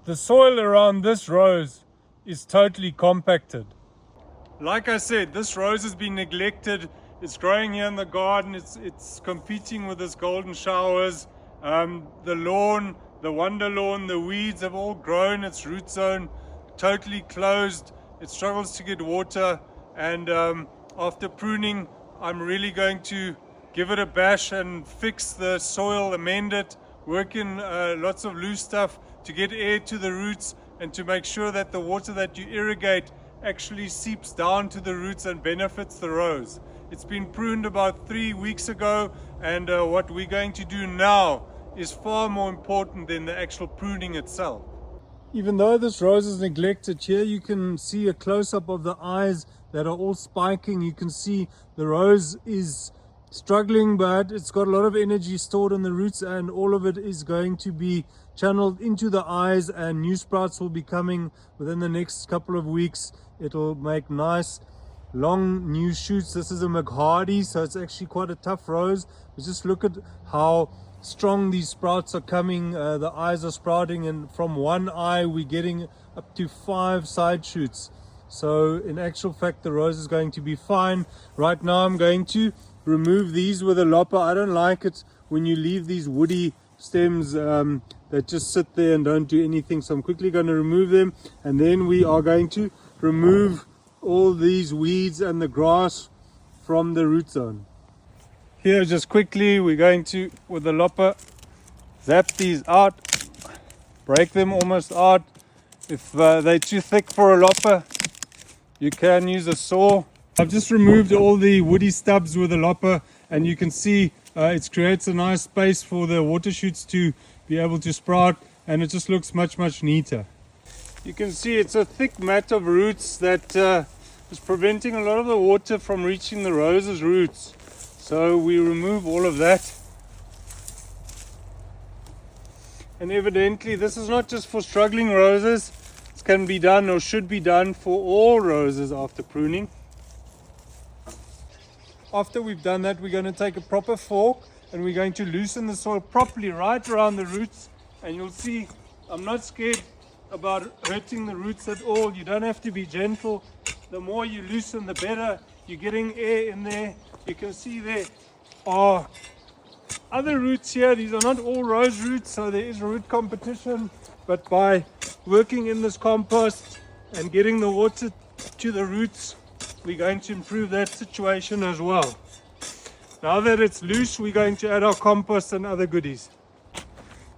The soil around this rose is totally compacted. Like I said, this rose has been neglected. It's growing here in the garden. It's competing with this golden showers. The lawn, the wonder lawn, the weeds have all grown. Its root zone totally closed. It struggles to get water. And after pruning, I'm really going to give it a bash and fix the soil, amend it, work in lots of loose stuff to get air to the roots and to make sure that the water that you irrigate actually seeps down to the roots and benefits the rose. It's been pruned about 3 weeks ago, and what we're going to do now is far more important than the actual pruning itself. Even though this rose is neglected, here you can see a close-up of the eyes that are all spiking. You can see the rose is struggling, but it's got a lot of energy stored in the roots, and all of it is going to be channeled into the eyes, and new sprouts will be coming within the next couple of weeks. It'll make nice long new shoots. This is a McHardy, so it's actually quite a tough rose. But just look at how strong these sprouts are coming. The eyes are sprouting, and from one eye we're getting up to 5 side shoots. So in actual fact, the rose is going to be fine. Right now I'm going to remove these with a lopper. I don't like it when you leave these woody stems that just sit there and don't do anything, so I'm quickly going to remove them, and then we are going to remove all these weeds and the grass from the root zone. Here, just quickly, we're going to, with the lopper, zap these out, break them almost out. If they're too thick for a lopper, you can use a saw. I've just removed all the woody stubs with a lopper, and you can see it creates a nice space for the water shoots to be able to sprout, and it just looks much neater. You can see it's a thick mat of roots that is preventing a lot of the water from reaching the rose's roots. So we remove all of that. And evidently this is not just for struggling roses. It can be done, or should be done, for all roses after pruning. After we've done that, we're going to take a proper fork and we're going to loosen the soil properly right around the roots. And you'll see I'm not scared about hurting the roots at all. You don't have to be gentle. The more you loosen, the better. You're getting air in there. You can see there are other roots here. These are not all rose roots, so there is root competition. But by working in this compost and getting the water to the roots, we're going to improve that situation as well. Now that it's loose, we're going to add our compost and other goodies.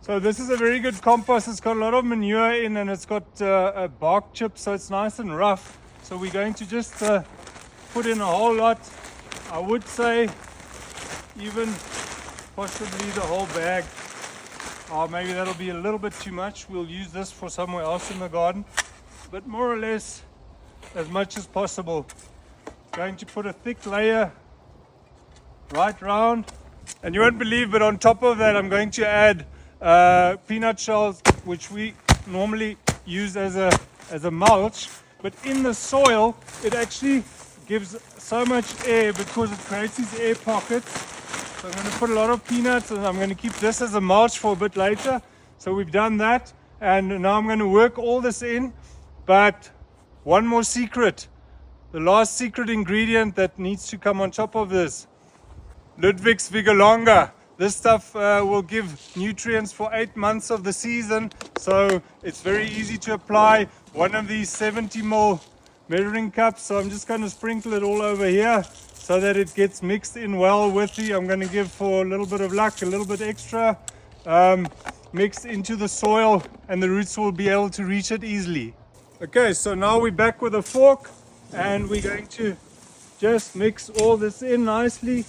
So this is a very good compost. It's got a lot of manure in, and it's got a bark chip, so it's nice and rough. So we're going to just put in a whole lot. I would say even possibly the whole bag. Or maybe that'll be a little bit too much. We'll use this for somewhere else in the garden. But more or less as much as possible. Going to put a thick layer right round, and you won't believe, but on top of that I'm going to add peanut shells, which we normally use as a mulch, but in the soil it actually gives so much air because it creates these air pockets. So I'm going to put a lot of peanuts, and I'm going to keep this as a mulch for a bit later. So we've done that, and now I'm going to work all this in. But one more secret, the last secret ingredient that needs to come on top of this, Ludwig's Vigolonga. This stuff will give nutrients for 8 months of the season, so it's very easy to apply. One of these 70 ml measuring cups, so I'm just going to sprinkle it all over here so that it gets mixed in well with the, I'm going to give, for a little bit of luck, a little bit extra, mixed into the soil, and the roots will be able to reach it easily. Okay, so now we're back with a fork, and we're going to just mix all this in nicely.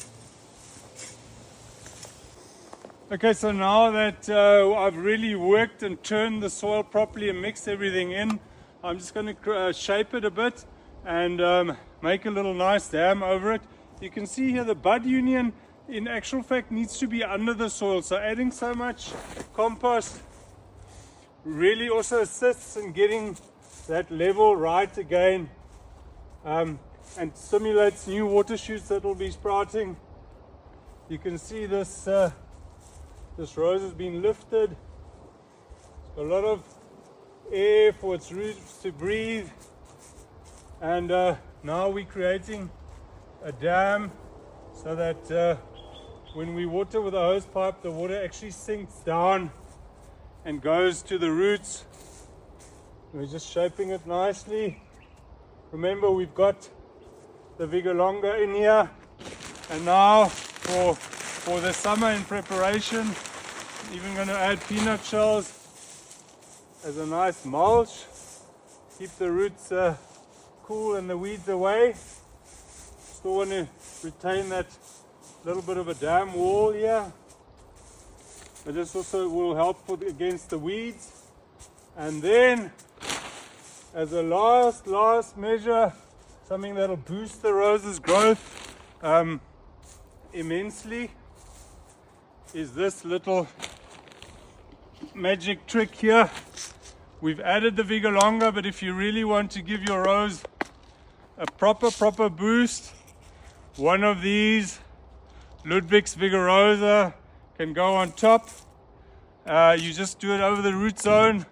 Okay, so now that I've really worked and turned the soil properly and mixed everything in, I'm just going to shape it a bit and make a little nice dam over it. You can see here the bud union in actual fact needs to be under the soil, so adding so much compost really also assists in getting that level right again, and stimulates new water shoots that will be sprouting. You can see this rose has been lifted. A lot of air for its roots to breathe. And now we're creating a dam so that when we water with a hose pipe, the water actually sinks down and goes to the roots. We're just shaping it nicely. Remember, we've got the Vigolonga in here, and now for the summer in preparation, even going to add peanut shells as a nice mulch. Keep the roots cool and the weeds away. Still want to retain that little bit of a dam wall here, but this also will help against the weeds. And then, as a last measure, something that'll boost the rose's growth immensely, is this little magic trick here. We've added the Vigolonga, but if you really want to give your rose a proper boost, one of these Ludwig's Vigorosa can go on top. You just do it over the root zone,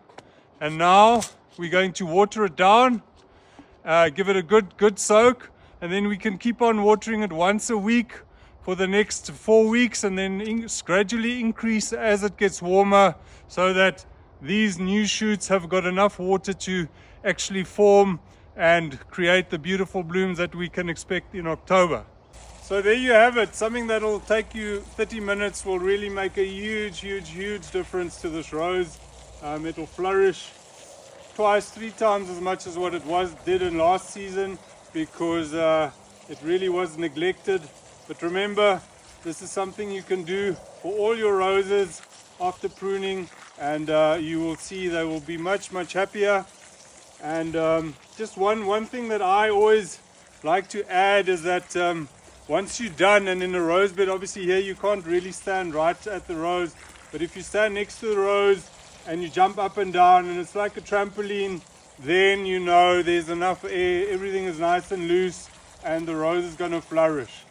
and now we're going to water it down, give it a good soak, and then we can keep on watering it once a week for the next 4 weeks, and then gradually increase as it gets warmer, so that these new shoots have got enough water to actually form and create the beautiful blooms that we can expect in October. So there you have it. Something that'll take you 30 minutes will really make a huge difference to this rose. It'll flourish twice, 3 times as much as what it did in last season, because it really was neglected. But remember, this is something you can do for all your roses after pruning, and you will see they will be much happier. And just one thing that I always like to add is that once you're done, and in a rose bed, obviously here you can't really stand right at the rose, but if you stand next to the rose and you jump up and down and it's like a trampoline, then you know there's enough air, everything is nice and loose, and the rose is going to flourish.